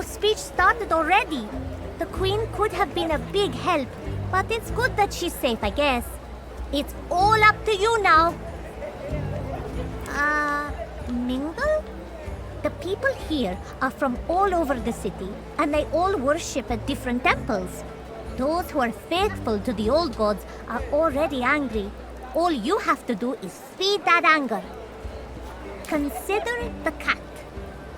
speech started already. The Queen could have been a big help, but it's good that she's safe, I guess. It's all up to you now. Mingle? The people here are from all over the city, and they all worship at different temples. Those who are faithful to the old gods are already angry. All you have to do is feed that anger. Consider the cat.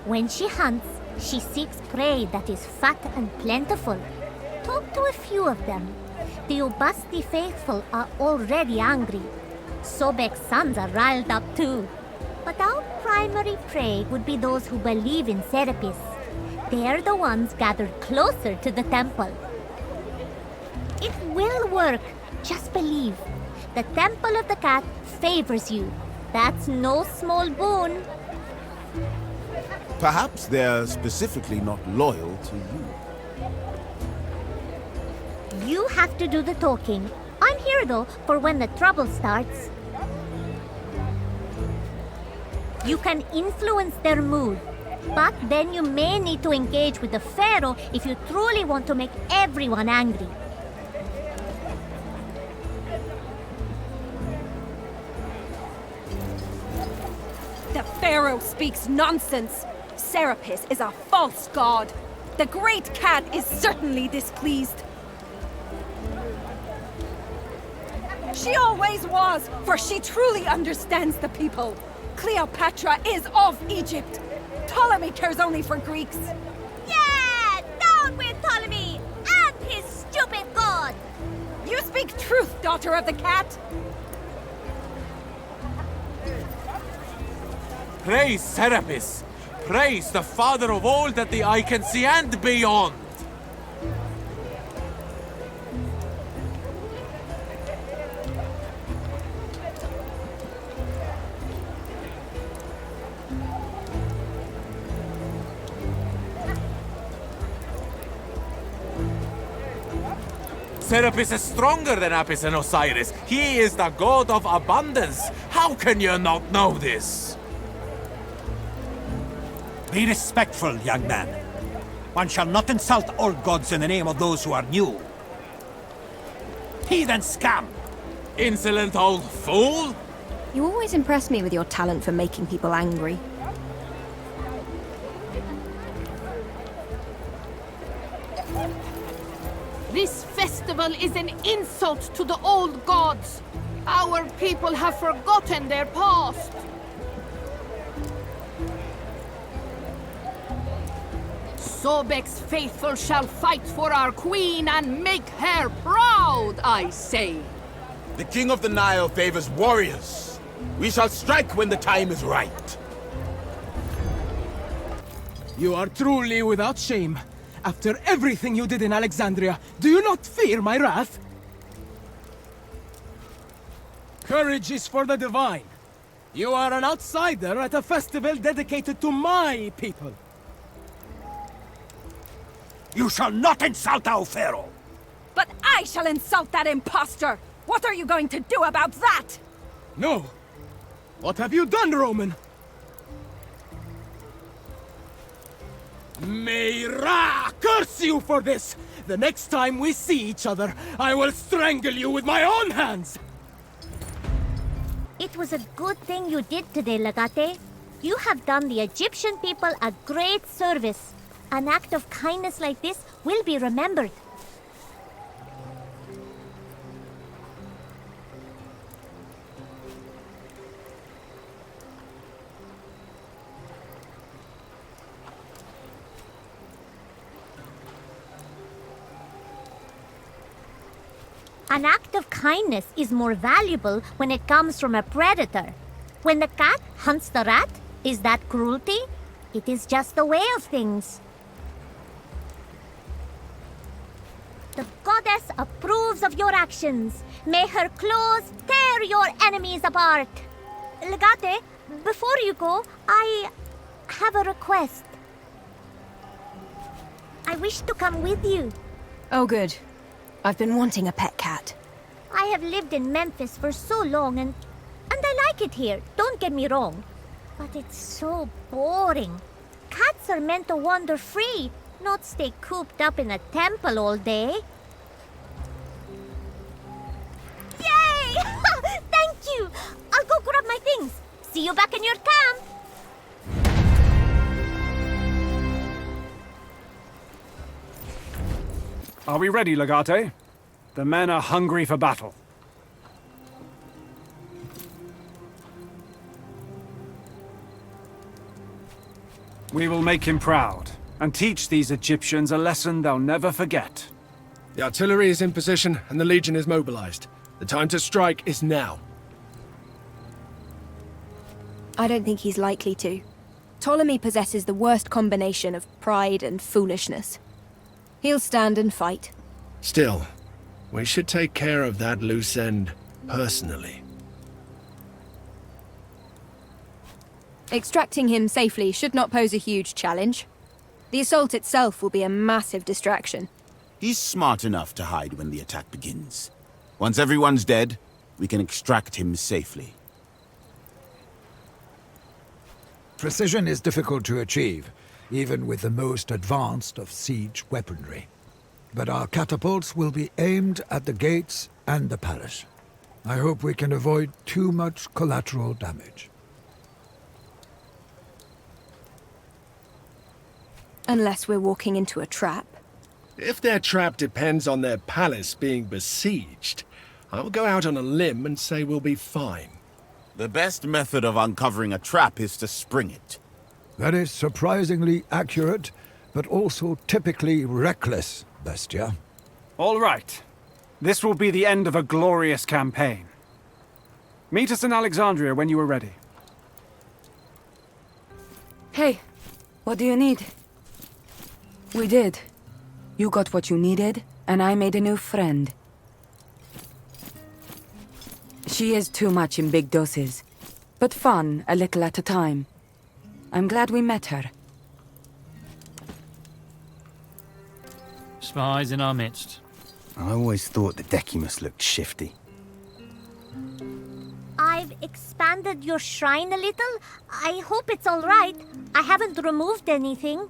When she hunts, she seeks prey that is fat and plentiful. Talk to a few of them. The Ubasti faithful are already angry. Sobek's sons are riled up too. But our primary prey would be those who believe in Serapis. They're the ones gathered closer to the temple. It will work. Just believe. The Temple of the Cat favors you. That's no small boon. Perhaps they're specifically not loyal to you. You have to do the talking. I'm here though for when the trouble starts. You can influence their mood, but then you may need to engage with the pharaoh if you truly want to make everyone angry. The pharaoh speaks nonsense. Serapis is a false god. The great cat is certainly displeased. She always was, for she truly understands the people. Cleopatra is of Egypt. Ptolemy cares only for Greeks. Yeah! Down with Ptolemy and his stupid god! You speak truth, daughter of the cat. Praise Serapis! Praise the father of all that the eye can see and beyond! Serapis is stronger than Apis and Osiris. He is the god of abundance. How can you not know this? Be respectful, young man. One shall not insult old gods in the name of those who are new. Heathen scum! Insolent old fool! You always impress me with your talent for making people angry. This festival is an insult to the old gods. Our people have forgotten their past. Sobek's faithful shall fight for our queen and make her proud, I say. The King of the Nile favors warriors. We shall strike when the time is right. You are truly without shame. After everything you did in Alexandria, do you not fear my wrath? Courage is for the divine. You are an outsider at a festival dedicated to my people. You shall not insult our pharaoh! But I shall insult that impostor! What are you going to do about that? No. What have you done, Roman? May Ra curse you for this! The next time we see each other, I will strangle you with my own hands! It was a good thing you did today, Legate. You have done the Egyptian people a great service. An act of kindness like this will be remembered. An act of kindness is more valuable when it comes from a predator. When the cat hunts the rat, is that cruelty? It is just the way of things. The goddess approves of your actions. May her claws tear your enemies apart. Legate, before you go, I have a request. I wish to come with you. Oh, good. I've been wanting a pet cat. I have lived in Memphis for so long and I like it here, don't get me wrong. But it's so boring. Cats are meant to wander free. Not stay cooped up in a temple all day. Yay! Thank you! I'll go grab my things. See you back in your camp. Are we ready, Legate? The men are hungry for battle. We will make him proud, and teach these Egyptians a lesson they'll never forget. The artillery is in position, and the Legion is mobilized. The time to strike is now. I don't think he's likely to. Ptolemy possesses the worst combination of pride and foolishness. He'll stand and fight. Still, we should take care of that loose end personally. Extracting him safely should not pose a huge challenge. The assault itself will be a massive distraction. He's smart enough to hide when the attack begins. Once everyone's dead, we can extract him safely. Precision is difficult to achieve, even with the most advanced of siege weaponry. But our catapults will be aimed at the gates and the palace. I hope we can avoid too much collateral damage. Unless we're walking into a trap. If their trap depends on their palace being besieged, I will go out on a limb and say we'll be fine. The best method of uncovering a trap is to spring it. That is surprisingly accurate, but also typically reckless, Bestia. All right. This will be the end of a glorious campaign. Meet us in Alexandria when you are ready. Hey, what do you need? We did. You got what you needed, and I made a new friend. She is too much in big doses, but fun a little at a time. I'm glad we met her. Spies in our midst. I always thought the Decimus looked shifty. I've expanded your shrine a little. I hope it's all right. I haven't removed anything.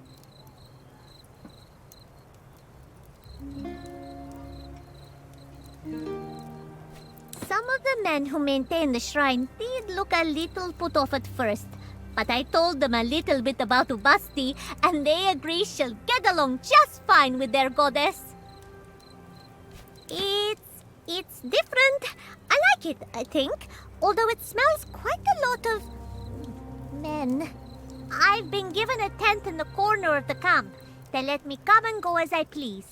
Some of the men who maintain the shrine did look a little put off at first, but I told them a little bit about Ubasti, and they agree she'll get along just fine with their goddess. It's different. I like it, I think, although it smells quite a lot of men. I've been given a tent in the corner of the camp. They let me come and go as I please.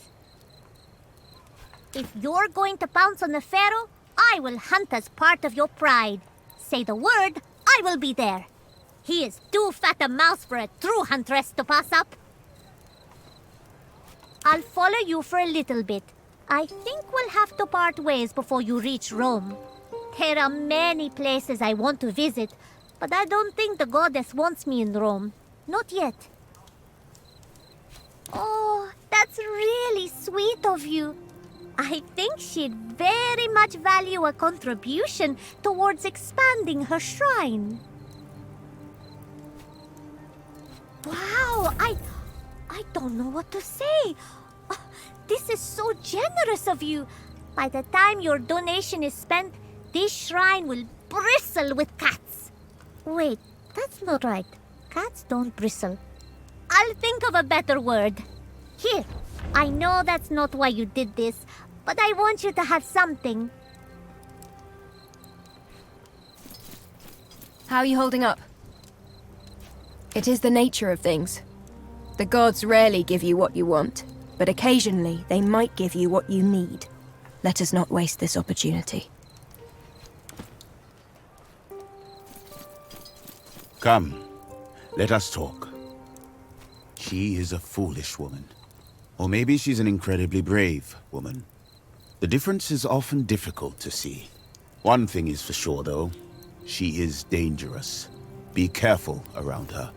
If you're going to pounce on the pharaoh, I will hunt as part of your pride. Say the word, I will be there. He is too fat a mouse for a true huntress to pass up. I'll follow you for a little bit. I think we'll have to part ways before you reach Rome. There are many places I want to visit, but I don't think the goddess wants me in Rome. Not yet. Oh, that's really sweet of you. I think she'd very much value a contribution towards expanding her shrine. Wow, I don't know what to say. Oh, this is so generous of you. By the time your donation is spent, this shrine will bristle with cats. Wait, that's not right. Cats don't bristle. I'll think of a better word. Here, I know that's not why you did this, but I want you to have something. How are you holding up? It is the nature of things. The gods rarely give you what you want, but occasionally they might give you what you need. Let us not waste this opportunity. Come, let us talk. She is a foolish woman. Or maybe she's an incredibly brave woman. The difference is often difficult to see. One thing is for sure, though. She is dangerous. Be careful around her.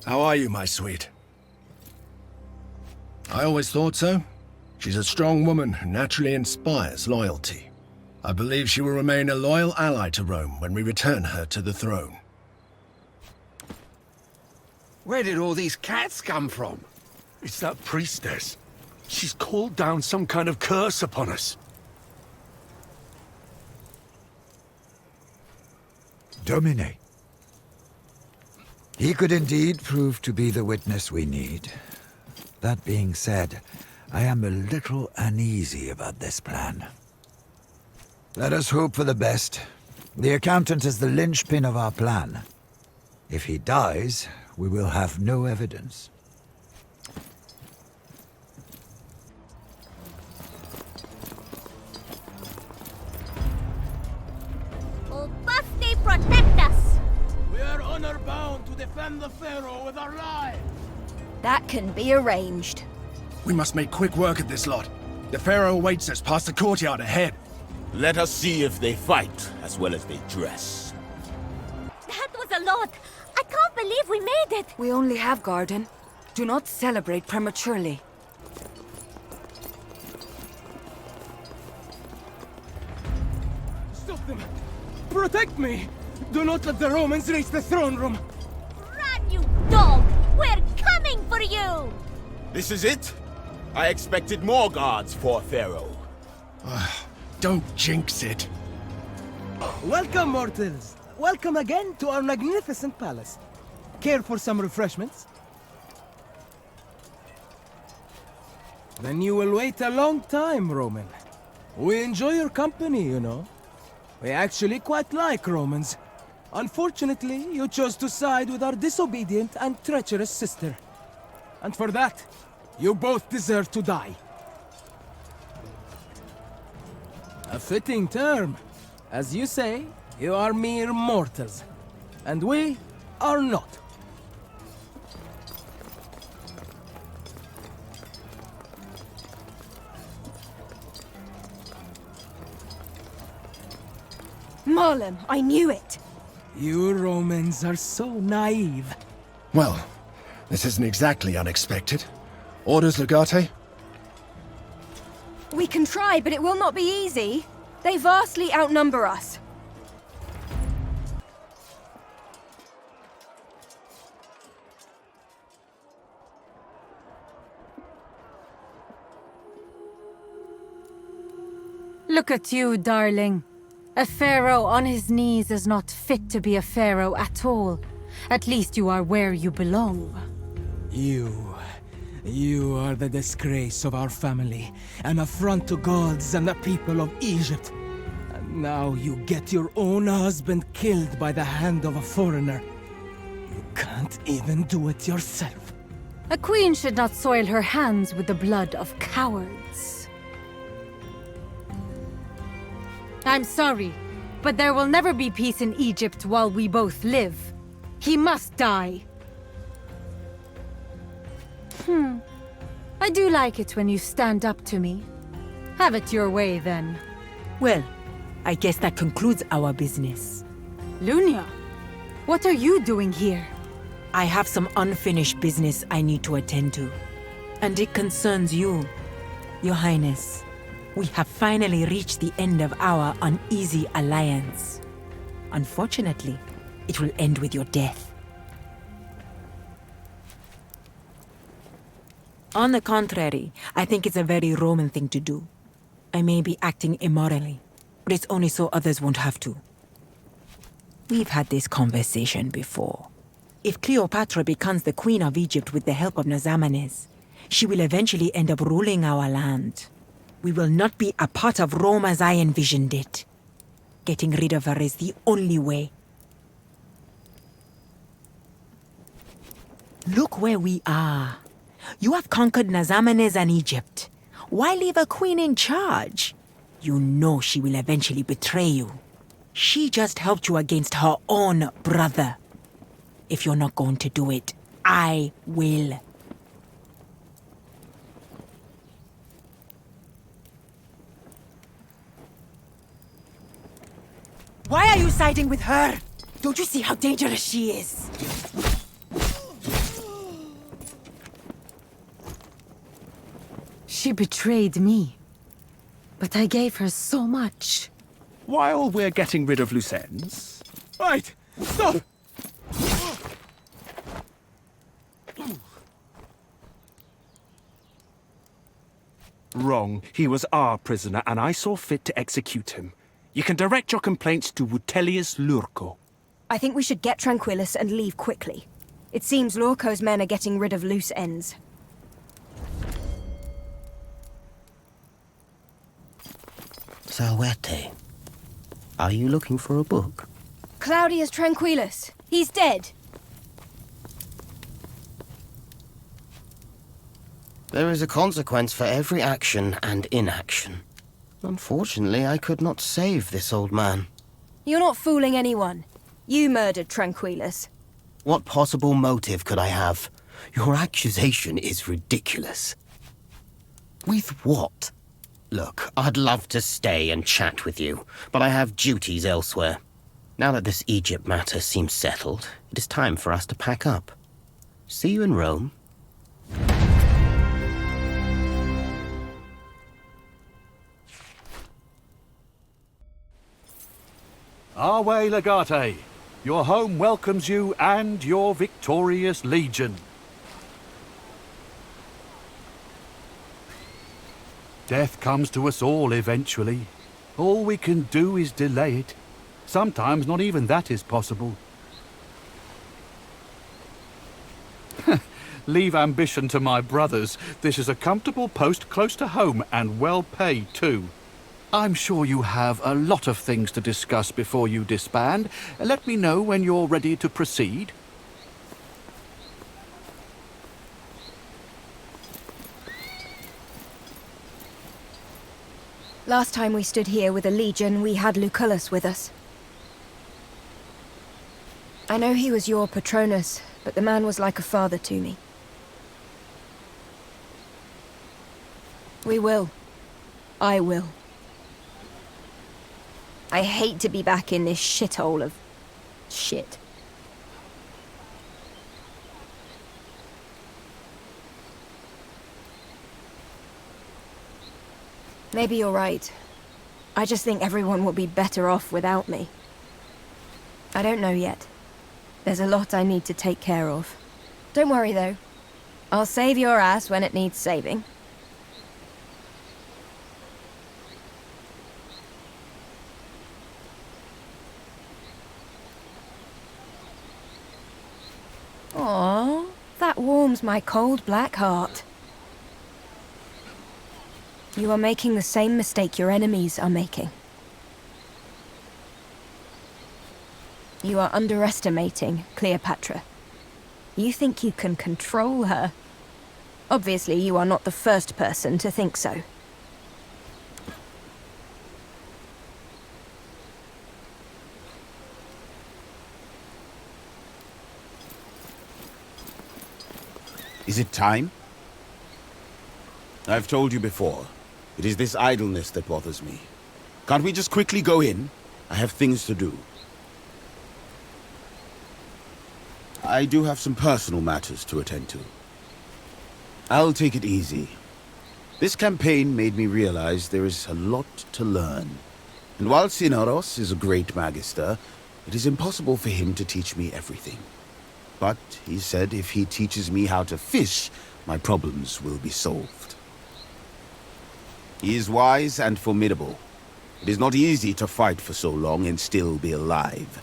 How are you, my sweet? I always thought so. She's a strong woman who naturally inspires loyalty. I believe she will remain a loyal ally to Rome when we return her to the throne. Where did all these cats come from? It's that priestess. She's called down some kind of curse upon us. Domine. He could indeed prove to be the witness we need. That being said, I am a little uneasy about this plan. Let us hope for the best. The accountant is the linchpin of our plan. If he dies, we will have no evidence. Oh, Basti, protect us! We are honor-bound to defend the Pharaoh with our lives! That can be arranged. We must make quick work of this lot. The Pharaoh awaits us past the courtyard ahead. Let us see if they fight as well as they dress. That was a lot! I can't believe we made it! We only have garden. Do not celebrate prematurely. Stop them! Protect me! Do not let the Romans reach the throne room! Run, you dog! We're coming for you! This is it? I expected more guards for Pharaoh. Don't jinx it. Welcome, mortals! Welcome again to our magnificent palace. Care for some refreshments? Then you will wait a long time, Roman. We enjoy your company, you know. We actually quite like Romans. Unfortunately, you chose to side with our disobedient and treacherous sister. And for that, you both deserve to die. A fitting term. As you say, you are mere mortals. And we are not. Marlem, I knew it! You Romans are so naive. Well, this isn't exactly unexpected. Orders, Legate? We can try, but it will not be easy. They vastly outnumber us. Look at you, darling. A pharaoh on his knees is not fit to be a pharaoh at all. At least you are where you belong. You are the disgrace of our family, an affront to gods and the people of Egypt. And now you get your own husband killed by the hand of a foreigner. You can't even do it yourself. A queen should not soil her hands with the blood of cowards. I'm sorry, but there will never be peace in Egypt while we both live. He must die. I do like it when you stand up to me. Have it your way, then. Well, I guess that concludes our business. Lunia, what are you doing here? I have some unfinished business I need to attend to. And it concerns you, Your Highness. We have finally reached the end of our uneasy alliance. Unfortunately, it will end with your death. On the contrary, I think it's a very Roman thing to do. I may be acting immorally, but it's only so others won't have to. We've had this conversation before. If Cleopatra becomes the Queen of Egypt with the help of Nazamanes, she will eventually end up ruling our land. We will not be a part of Rome as I envisioned it. Getting rid of her is the only way. Look where we are. You have conquered Nazamanes and Egypt. Why leave a queen in charge? You know she will eventually betray you. She just helped you against her own brother. If you're not going to do it, I will. Why are you siding with her? Don't you see how dangerous she is? She betrayed me. But I gave her so much. While we're getting rid of loose ends... Right! Stop! Wrong. He was our prisoner, and I saw fit to execute him. You can direct your complaints to Vitellius Lurco. I think we should get Tranquillus and leave quickly. It seems Lurco's men are getting rid of loose ends. Salvete, are you looking for a book? Claudius Tranquillus. He's dead. There is a consequence for every action and inaction. Unfortunately, I could not save this old man. You're not fooling anyone. You murdered Tranquillus. What possible motive could I have? Your accusation is ridiculous. With what? Look, I'd love to stay and chat with you, but I have duties elsewhere. Now that this Egypt matter seems settled, it is time for us to pack up. See you in Rome. Our way, Legate. Your home welcomes you and your victorious legion. Death comes to us all eventually. All we can do is delay it. Sometimes not even that is possible. Leave ambition to my brothers. This is a comfortable post close to home and well paid too. I'm sure you have a lot of things to discuss before you disband. Let me know when you're ready to proceed. Last time we stood here with a legion, we had Lucullus with us. I know he was your patronus, but the man was like a father to me. We will. I will. I hate to be back in this shithole of shit. Maybe you're right. I just think everyone will be better off without me. I don't know yet. There's a lot I need to take care of. Don't worry, though. I'll save your ass when it needs saving. Aww, that warms my cold black heart. You are making the same mistake your enemies are making. You are underestimating Cleopatra. You think you can control her. Obviously, you are not the first person to think so. Is it time? I've told you before. It is this idleness that bothers me. Can't we just quickly go in? I have things to do. I do have some personal matters to attend to. I'll take it easy. This campaign made me realize there is a lot to learn. And while Sinaros is a great magister, it is impossible for him to teach me everything. But he said if he teaches me how to fish, my problems will be solved. He is wise and formidable. It is not easy to fight for so long and still be alive.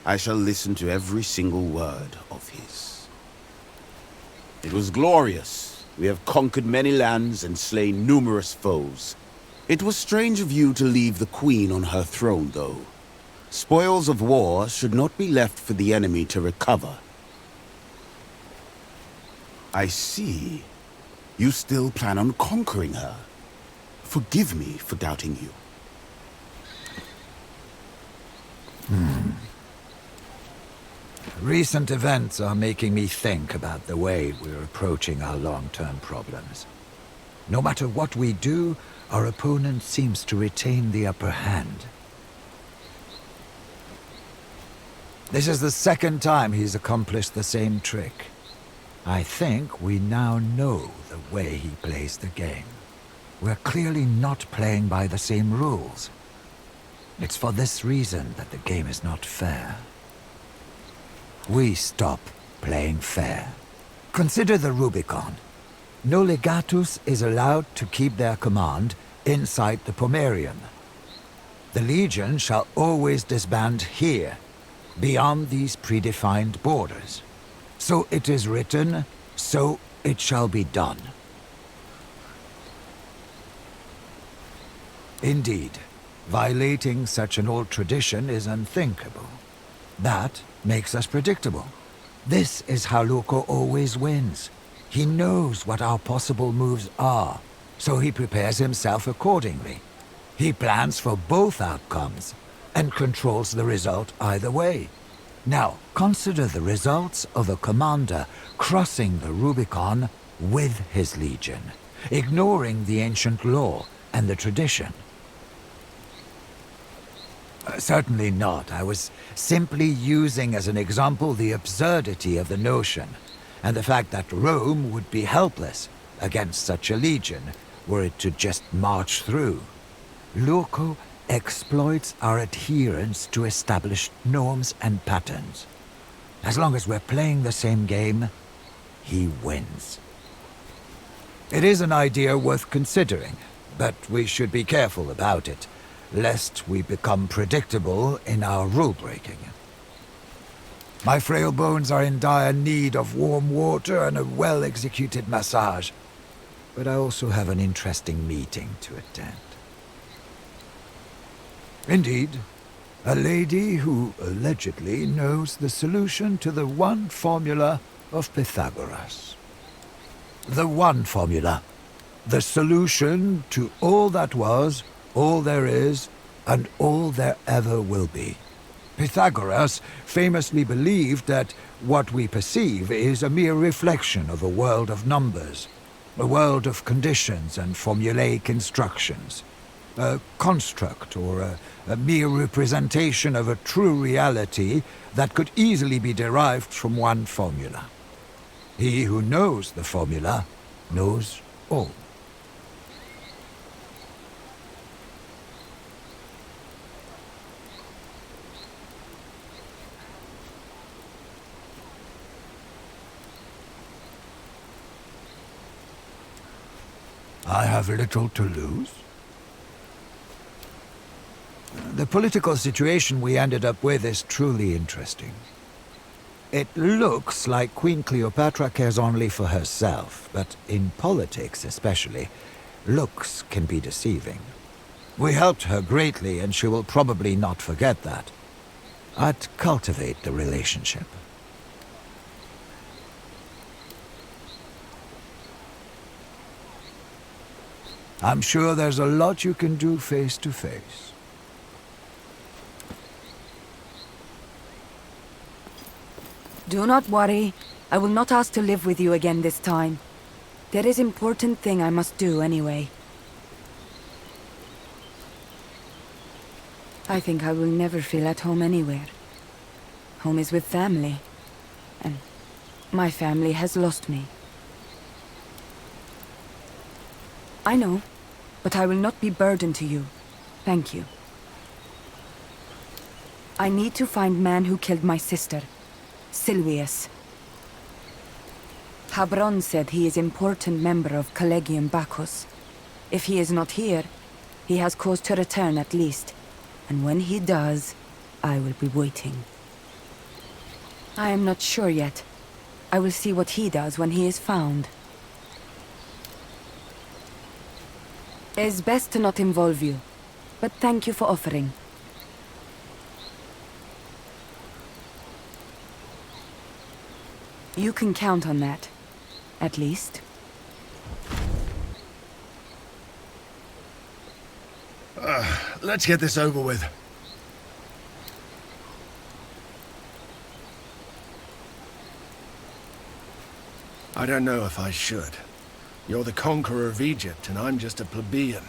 I shall listen to every single word of his. It was glorious. We have conquered many lands and slain numerous foes. It was strange of you to leave the queen on her throne, though. Spoils of war should not be left for the enemy to recover. I see. You still plan on conquering her. Forgive me for doubting you. Recent events are making me think about the way we're approaching our long-term problems. No matter what we do, our opponent seems to retain the upper hand. This is the second time he's accomplished the same trick. I think we now know the way he plays the game. We're clearly not playing by the same rules. It's for this reason that the game is not fair. We stop playing fair. Consider the Rubicon. No legatus is allowed to keep their command inside the Pomerium. The Legion shall always disband here, beyond these predefined borders. So it is written, so it shall be done. Indeed, violating such an old tradition is unthinkable. That makes us predictable. This is how Loco always wins. He knows what our possible moves are, so he prepares himself accordingly. He plans for both outcomes and controls the result either way. Now, consider the results of a commander crossing the Rubicon with his legion, ignoring the ancient law and the tradition. Certainly not. I was simply using as an example the absurdity of the notion, and the fact that Rome would be helpless against such a legion were it to just march through. Loco exploits our adherence to established norms and patterns. As long as we're playing the same game, he wins. It is an idea worth considering, but we should be careful about it, lest we become predictable in our rule-breaking. My frail bones are in dire need of warm water and a well-executed massage, but I also have an interesting meeting to attend. Indeed, a lady who allegedly knows the solution to the one formula of Pythagoras. The one formula. The solution to all that was, all there is, and all there ever will be. Pythagoras famously believed that what we perceive is a mere reflection of a world of numbers, a world of conditions and formulaic instructions, a construct or a mere representation of a true reality that could easily be derived from one formula. He who knows the formula knows all. I have little to lose. The political situation we ended up with is truly interesting. It looks like Queen Cleopatra cares only for herself, but in politics especially, looks can be deceiving. We helped her greatly, and she will probably not forget that. I'd cultivate the relationship. I'm sure there's a lot you can do face to face. Do not worry. I will not ask to live with you again this time. There is important thing I must do anyway. I think I will never feel at home anywhere. Home is with family. And my family has lost me. I know, but I will not be burdened to you. Thank you. I need to find man who killed my sister. Silvius. Habron said he is important member of Collegium Bacchus. If he is not here, he has cause to return at least. And when he does, I will be waiting. I am not sure yet. I will see what he does when he is found. It is best to not involve you, but thank you for offering. You can count on that, at least. Let's get this over with. I don't know if I should. You're the conqueror of Egypt, and I'm just a plebeian.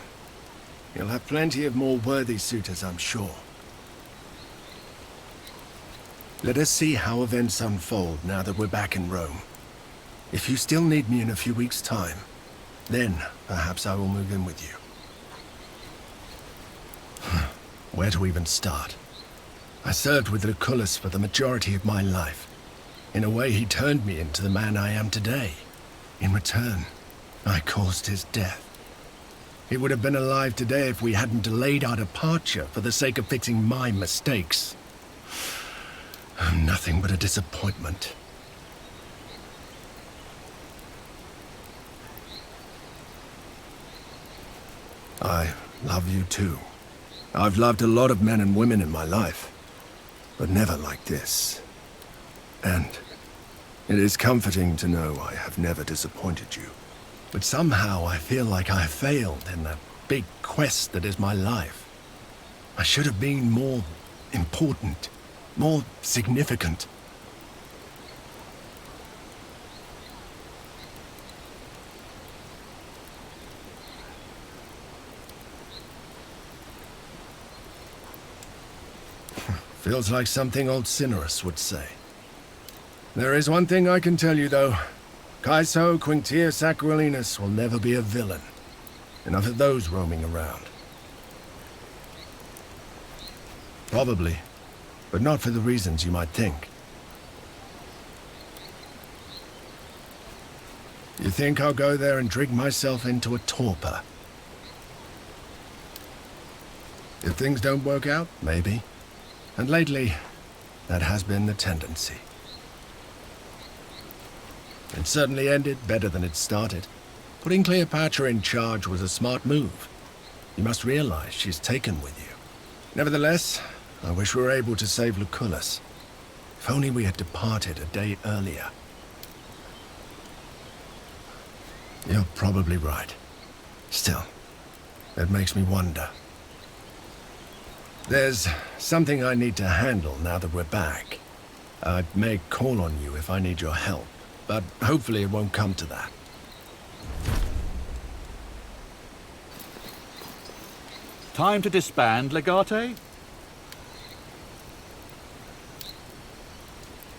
You'll have plenty of more worthy suitors, I'm sure. Let us see how events unfold now that we're back in Rome. If you still need me in a few weeks' time, then perhaps I will move in with you. Where to even start? I served with Lucullus for the majority of my life. In a way, he turned me into the man I am today. In return, I caused his death. He would have been alive today if we hadn't delayed our departure for the sake of fixing my mistakes. I'm nothing but a disappointment. I love you too. I've loved a lot of men and women in my life, but never like this. And it is comforting to know I have never disappointed you. But somehow I feel like I have failed in the big quest that is my life. I should have been more important, more significant. Feels like something old Cinerus would say. There is one thing I can tell you, though. Kaiso Quinctius Aquilinus will never be a villain. Enough of those roaming around. Probably, but not for the reasons you might think. You think I'll go there and drink myself into a torpor? If things don't work out, maybe. And lately, that has been the tendency. It certainly ended better than it started. Putting Cleopatra in charge was a smart move. You must realize she's taken with you. Nevertheless, I wish we were able to save Lucullus. If only we had departed a day earlier. You're probably right. Still, it makes me wonder. There's something I need to handle now that we're back. I may call on you if I need your help, but hopefully it won't come to that. Time to disband, Legate?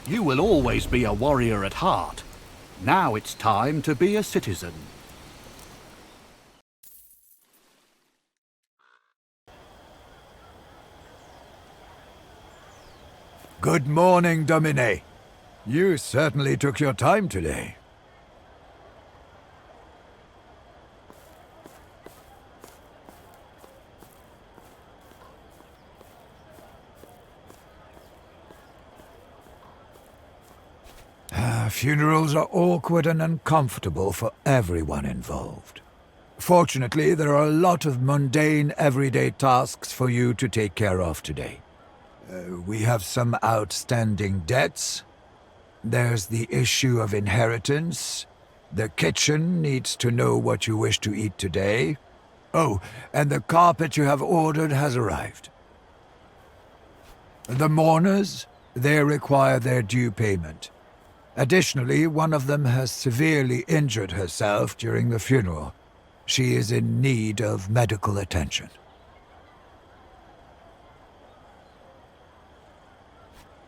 You will always be a warrior at heart. Now it's time to be a citizen. Good morning, Domine. You certainly took your time today. Funerals are awkward and uncomfortable for everyone involved. Fortunately, there are a lot of mundane, everyday tasks for you to take care of today. We have some outstanding debts. There's the issue of inheritance. The kitchen needs to know what you wish to eat today. Oh, and the carpet you have ordered has arrived. The mourners, they require their due payment. Additionally, one of them has severely injured herself during the funeral. She is in need of medical attention.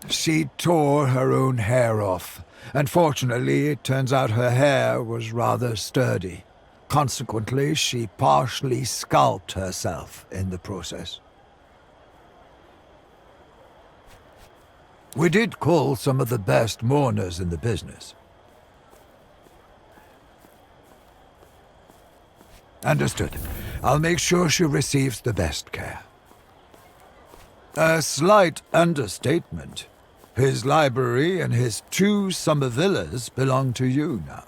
She tore her own hair off. Unfortunately, it turns out her hair was rather sturdy. Consequently, she partially scalped herself in the process. We did call some of the best mourners in the business. Understood. I'll make sure she receives the best care. A slight understatement. His library and his 2 summer villas belong to you now.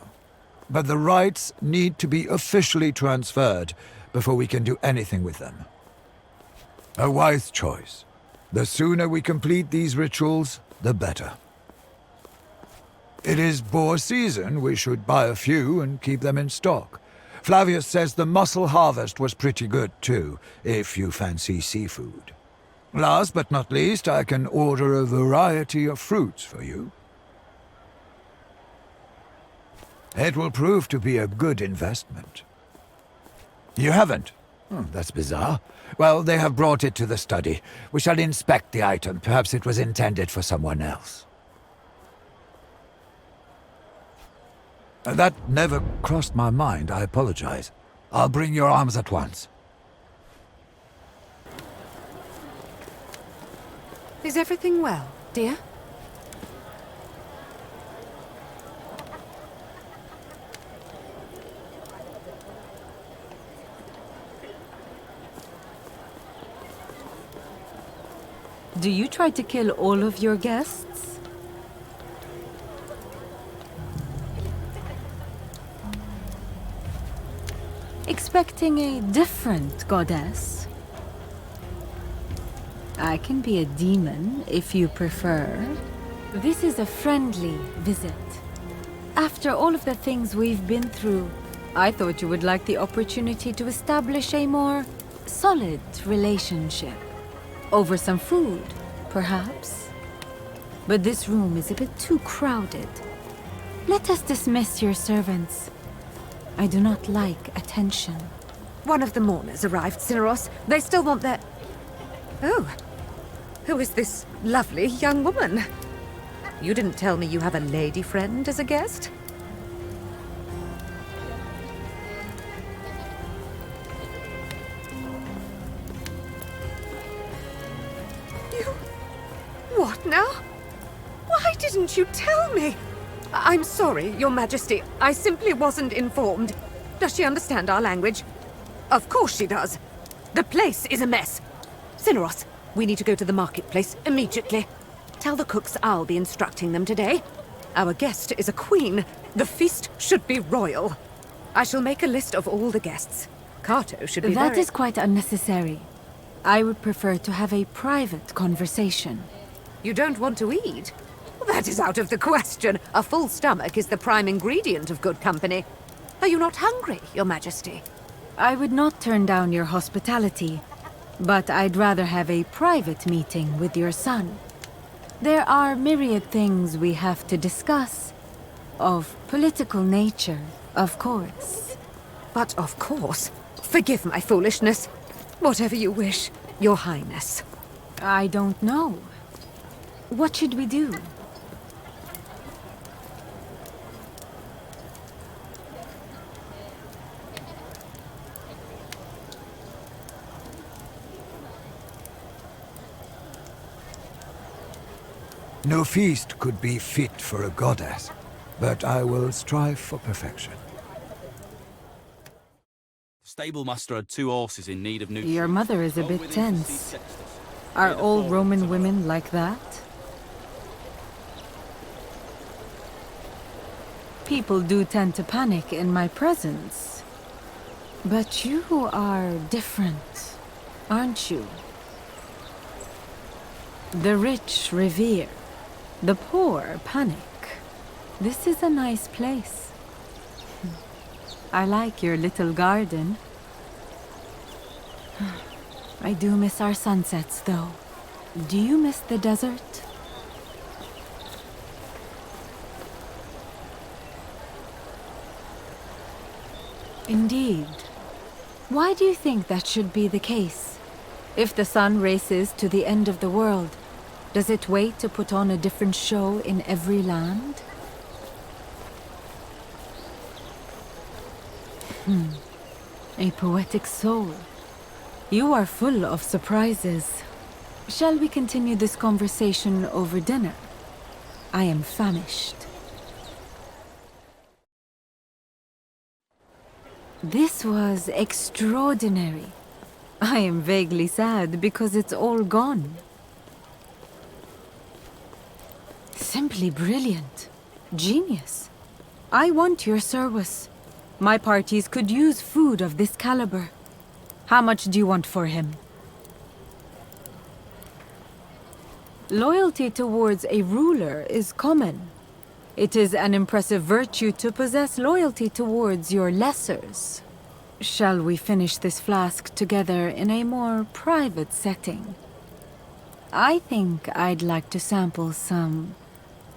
But the rights need to be officially transferred before we can do anything with them. A wise choice. The sooner we complete these rituals, the better. It is boar season. We should buy a few and keep them in stock. Flavius says the mussel harvest was pretty good too, if you fancy seafood. Last but not least, I can order a variety of fruits for you. It will prove to be a good investment. You haven't? That's bizarre. Well, they have brought it to the study. We shall inspect the item. Perhaps it was intended for someone else. That never crossed my mind. I apologize. I'll bring your arms at once. Is everything well, dear? Do you try to kill all of your guests? Expecting a different goddess? I can be a demon if you prefer. This is a friendly visit. After all of the things we've been through, I thought you would like the opportunity to establish a more solid relationship. Over some food, perhaps. But this room is a bit too crowded. Let us dismiss your servants. I do not like attention. One of the mourners arrived, Cineros. They still want their... Oh. Who is this lovely young woman? You didn't tell me you have a lady friend as a guest? What now? Why didn't you tell me? I'm sorry, Your Majesty. I simply wasn't informed. Does she understand our language? Of course she does. The place is a mess. Cineros, we need to go to the marketplace immediately. Tell the cooks I'll be instructing them today. Our guest is a queen. The feast should be royal. I shall make a list of all the guests. Kato should be That is quite unnecessary. I would prefer to have a private conversation. You don't want to eat? That is out of the question. A full stomach is the prime ingredient of good company. Are you not hungry, Your Majesty? I would not turn down your hospitality, but I'd rather have a private meeting with your son. There are myriad things we have to discuss. Of political nature, of course. But of course. Forgive my foolishness. Whatever you wish, Your Highness. I don't know. What should we do? No feast could be fit for a goddess, but I will strive for perfection. Stable master had 2 horses in need of new... Your mother is a bit tense. Are all Roman women like that? People do tend to panic in my presence. But you are different, aren't you? The rich revere. The poor panic. This is a nice place. I like your little garden. I do miss our sunsets, though. Do you miss the desert? Indeed. Why do you think that should be the case? If the sun races to the end of the world, does it wait to put on a different show in every land? A poetic soul. You are full of surprises. Shall we continue this conversation over dinner? I am famished. This was extraordinary. I am vaguely sad because it's all gone. Simply brilliant. Genius. I want your service. My parties could use food of this caliber. How much do you want for him? Loyalty towards a ruler is common. It is an impressive virtue to possess loyalty towards your lessers. Shall we finish this flask together in a more private setting? I think I'd like to sample some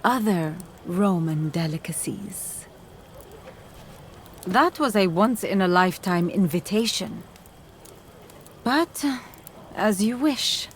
other Roman delicacies. That was a once-in-a-lifetime invitation. But, as you wish.